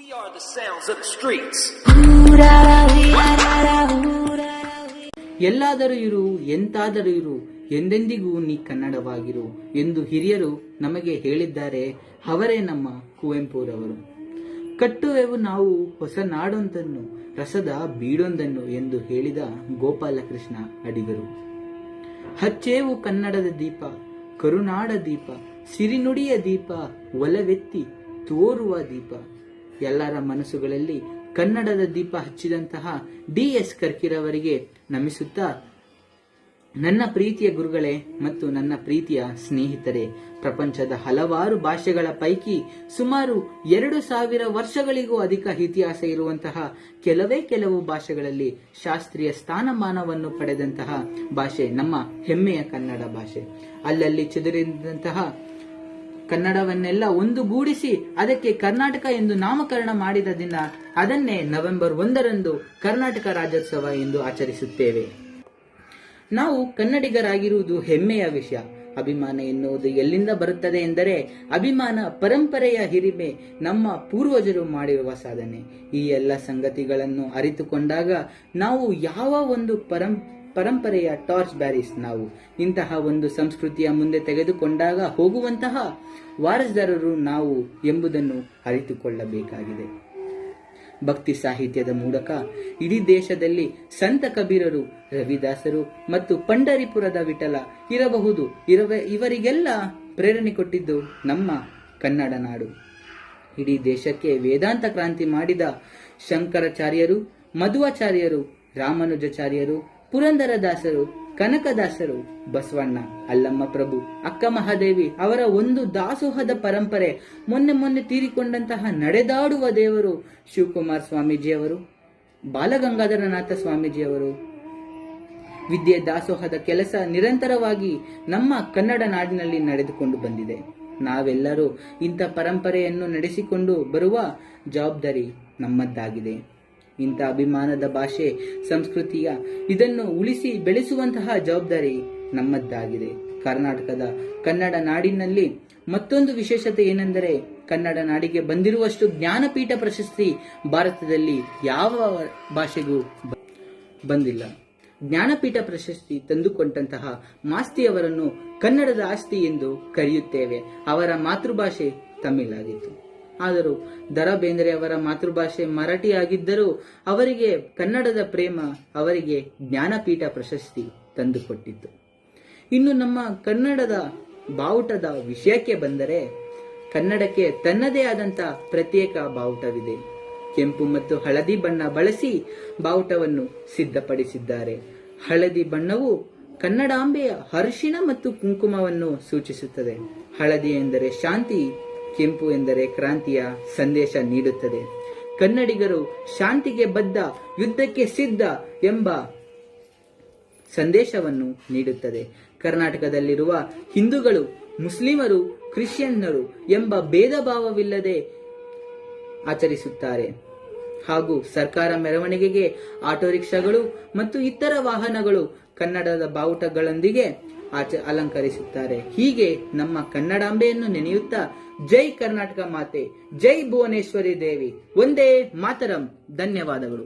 We are the sounds of the streets. ಎಲ್ಲಾದರೂ ಇರು, ಎಂತಾದರೂ ಇರು, ಎಂದೆಂದಿಗೂ ನೀ ಕನ್ನಡವಾಗಿರು ಎಂದು ಹಿರಿಯರು ನಮಗೆ ಹೇಳಿದ್ದಾರೆ. ಅವರೇ ನಮ್ಮ ಕುವೆಂಪುರವರು. ಕಟ್ಟುವೆವು ನಾವು ಹೊಸ ನಾಡೊಂದನ್ನು, ರಸದ ಬೀಡೊಂದನ್ನು ಎಂದು ಹೇಳಿದ ಗೋಪಾಲಕೃಷ್ಣ ಅಡಿಗರು. ಹಚ್ಚೇವು ಕನ್ನಡದ ದೀಪ, ಕರುನಾಡ ದೀಪ, ಸಿರಿನುಡಿಯ ದೀಪ, ಒಲವೆತ್ತಿ ತೋರುವ ದೀಪ. ಎಲ್ಲರ ಮನಸ್ಸುಗಳಲ್ಲಿ ಕನ್ನಡದ ದೀಪ ಹಚ್ಚಿದಂತಹ DS ಕರ್ಕಿರವರಿಗೆ ನಮಿಸುತ್ತಾ, ನನ್ನ ಪ್ರೀತಿಯ ಗುರುಗಳೇ ಮತ್ತು ನನ್ನ ಪ್ರೀತಿಯ ಸ್ನೇಹಿತರೆ, ಪ್ರಪಂಚದ ಹಲವಾರು ಭಾಷೆಗಳ ಪೈಕಿ ಸುಮಾರು 2000 ವರ್ಷಗಳಿಗೂ ಅಧಿಕ ಇತಿಹಾಸ ಇರುವಂತಹ ಕೆಲವು ಭಾಷೆಗಳಲ್ಲಿ ಶಾಸ್ತ್ರೀಯ ಸ್ಥಾನಮಾನವನ್ನು ಪಡೆದಂತಹ ಭಾಷೆ ನಮ್ಮ ಹೆಮ್ಮೆಯ ಕನ್ನಡ ಭಾಷೆ. ಅಲ್ಲಲ್ಲಿ ಚದುರಿದಂತಹ ಕನ್ನಡವನ್ನೆಲ್ಲ ಒಂದುಗೂಡಿಸಿ ಅದಕ್ಕೆ ಕರ್ನಾಟಕ ಎಂದು ನಾಮಕರಣ ಮಾಡಿದ ದಿನ, ಅದನ್ನೇ ನವೆಂಬರ್ 1ರಂದು ಕರ್ನಾಟಕ ರಾಜ್ಯೋತ್ಸವ ಎಂದು ಆಚರಿಸುತ್ತೇವೆ. ನಾವು ಕನ್ನಡಿಗರಾಗಿರುವುದು ಹೆಮ್ಮೆಯ ವಿಷಯ. ಅಭಿಮಾನ ಎನ್ನುವುದು ಎಲ್ಲಿಂದ ಬರುತ್ತದೆ ಎಂದರೆ, ಅಭಿಮಾನ ಪರಂಪರೆಯ ಹಿರಿಮೆ, ನಮ್ಮ ಪೂರ್ವಜರು ಮಾಡಿರುವ ಸಾಧನೆ. ಈ ಎಲ್ಲ ಸಂಗತಿಗಳನ್ನು ಅರಿತುಕೊಂಡಾಗ ನಾವು ಯಾವ ಒಂದು ಪರಂಪರೆಯ ಟಾರ್ಚ್ ಬ್ಯಾರೀಸ್ ನಾವು. ಇಂತಹ ಒಂದು ಸಂಸ್ಕೃತಿಯ ಮುಂದೆ ತೆಗೆದುಕೊಂಡಾಗ ಹೋಗುವಂತಹ ವಾರಸುದಾರರು ನಾವು ಎಂಬುದನ್ನು ಅರಿತುಕೊಳ್ಳಬೇಕಾಗಿದೆ. ಭಕ್ತಿ ಸಾಹಿತ್ಯದ ಮೂಲಕ ಇಡೀ ದೇಶದಲ್ಲಿ ಸಂತ ಕಬೀರರು, ರವಿದಾಸರು ಮತ್ತು ಪಂಡರಿಪುರದ ವಿಠಲ ಇರಬಹುದು, ಇವರಿಗೆಲ್ಲ ಪ್ರೇರಣೆ ಕೊಟ್ಟಿದ್ದು ನಮ್ಮ ಕನ್ನಡ ನಾಡು. ಇಡೀ ದೇಶಕ್ಕೆ ವೇದಾಂತ ಕ್ರಾಂತಿ ಮಾಡಿದ ಶಂಕರಾಚಾರ್ಯರು, ಮಧ್ವಾಚಾರ್ಯರು, ರಾಮಾನುಜಾಚಾರ್ಯರು, ಪುರಂದರದಾಸರು, ಕನಕದಾಸರು, ಬಸವಣ್ಣ, ಅಲ್ಲಮ್ಮ ಪ್ರಭು, ಅಕ್ಕ ಮಹಾದೇವಿ ಅವರ ಒಂದು ದಾಸೋಹದ ಪರಂಪರೆ, ಮೊನ್ನೆ ತೀರಿಕೊಂಡಂತಹ ನಡೆದಾಡುವ ದೇವರು ಶಿವಕುಮಾರ ಸ್ವಾಮೀಜಿಯವರು, ಬಾಲಗಂಗಾಧರನಾಥ ಸ್ವಾಮೀಜಿಯವರು, ವಿದ್ಯೆ ದಾಸೋಹದ ಕೆಲಸ ನಿರಂತರವಾಗಿ ನಮ್ಮ ಕನ್ನಡ ನಾಡಿನಲ್ಲಿ ನಡೆದುಕೊಂಡು ಬಂದಿದೆ. ನಾವೆಲ್ಲರೂ ಇಂಥ ಪರಂಪರೆಯನ್ನು ನಡೆಸಿಕೊಂಡು ಬರುವ ಜವಾಬ್ದಾರಿ ನಮ್ಮದ್ದಾಗಿದೆ. ಇಂಥ ಅಭಿಮಾನದ ಭಾಷೆ, ಸಂಸ್ಕೃತಿಯ ಇದನ್ನು ಉಳಿಸಿ ಬೆಳೆಸುವಂತಹ ಜವಾಬ್ದಾರಿ ನಮ್ಮದ್ದಾಗಿದೆ. ಕರ್ನಾಟಕದ ಕನ್ನಡ ನಾಡಿನಲ್ಲಿ ಮತ್ತೊಂದು ವಿಶೇಷತೆ ಏನೆಂದರೆ, ಕನ್ನಡ ನಾಡಿಗೆ ಬಂದಿರುವಷ್ಟು ಜ್ಞಾನಪೀಠ ಪ್ರಶಸ್ತಿ ಭಾರತದಲ್ಲಿ ಯಾವ ಭಾಷೆಗೂ ಬಂದಿಲ್ಲ. ಜ್ಞಾನಪೀಠ ಪ್ರಶಸ್ತಿ ತಂದುಕೊಂಡಂತಹ ಮಾಸ್ತಿಯವರನ್ನು ಕನ್ನಡದ ಆಸ್ತಿ ಎಂದು ಕರೆಯುತ್ತೇವೆ. ಅವರ ಮಾತೃಭಾಷೆ ತಮಿಳ್ ಆಗಿತ್ತು. ಆದರೂ ದ.ರಾ ಬೇಂದ್ರೆ ಅವರ ಮಾತೃಭಾಷೆ ಮರಾಠಿ ಆಗಿದ್ದರೂ ಅವರಿಗೆ ಕನ್ನಡದ ಪ್ರೇಮ ಅವರಿಗೆ ಜ್ಞಾನಪೀಠ ಪ್ರಶಸ್ತಿ ತಂದುಕೊಟ್ಟಿತ್ತು. ಇನ್ನು ನಮ್ಮ ಕನ್ನಡದ ಬಾವುಟದ ವಿಷಯಕ್ಕೆ ಬಂದರೆ, ಕನ್ನಡಕ್ಕೆ ತನ್ನದೇ ಆದಂತ ಪ್ರತ್ಯೇಕ ಬಾವುಟವಿದೆ. ಕೆಂಪು ಮತ್ತು ಹಳದಿ ಬಣ್ಣ ಬಳಸಿ ಬಾವುಟವನ್ನು ಸಿದ್ಧಪಡಿಸಿದ್ದಾರೆ. ಹಳದಿ ಬಣ್ಣವು ಕನ್ನಡಾಂಬೆಯ ಅರಿಶಿಣ ಮತ್ತು ಕುಂಕುಮವನ್ನು ಸೂಚಿಸುತ್ತದೆ. ಹಳದಿ ಎಂದರೆ ಶಾಂತಿ, ಕೆಂಪು ಎಂದರೆ ಕ್ರಾಂತಿಯ ಸಂದೇಶ ನೀಡುತ್ತದೆ. ಕನ್ನಡಿಗರು ಶಾಂತಿಗೆ ಬದ್ಧ, ಯುದ್ಧಕ್ಕೆ ಸಿದ್ಧ ಎಂಬ ಸಂದೇಶವನ್ನು ನೀಡುತ್ತದೆ. ಕರ್ನಾಟಕದಲ್ಲಿರುವ ಹಿಂದೂಗಳು, ಮುಸ್ಲಿಮರು, ಕ್ರಿಶ್ಚಿಯನ್ನರು ಎಂಬ ಭೇದ ಭಾವವಿಲ್ಲದೆ ಆಚರಿಸುತ್ತಾರೆ. ಹಾಗೂ ಸರ್ಕಾರ ಮೆರವಣಿಗೆಗೆ ಆಟೋ ರಿಕ್ಷಾಗಳು ಮತ್ತು ಇತರ ವಾಹನಗಳು ಕನ್ನಡದ ಬಾವುಟಗಳೊಂದಿಗೆ ಅಲಂಕರಿಸುತ್ತಾರೆ. ಹೀಗೆ ನಮ್ಮ ಕನ್ನಡಾಂಬೆಯನ್ನು ನೆನೆಯುತ್ತಾ, ಜೈ ಕರ್ನಾಟಕ ಮಾತೆ, ಜೈ ಭುವನೇಶ್ವರಿ ದೇವಿ, ಒಂದೇ ಮಾತರಂ. ಧನ್ಯವಾದಗಳು.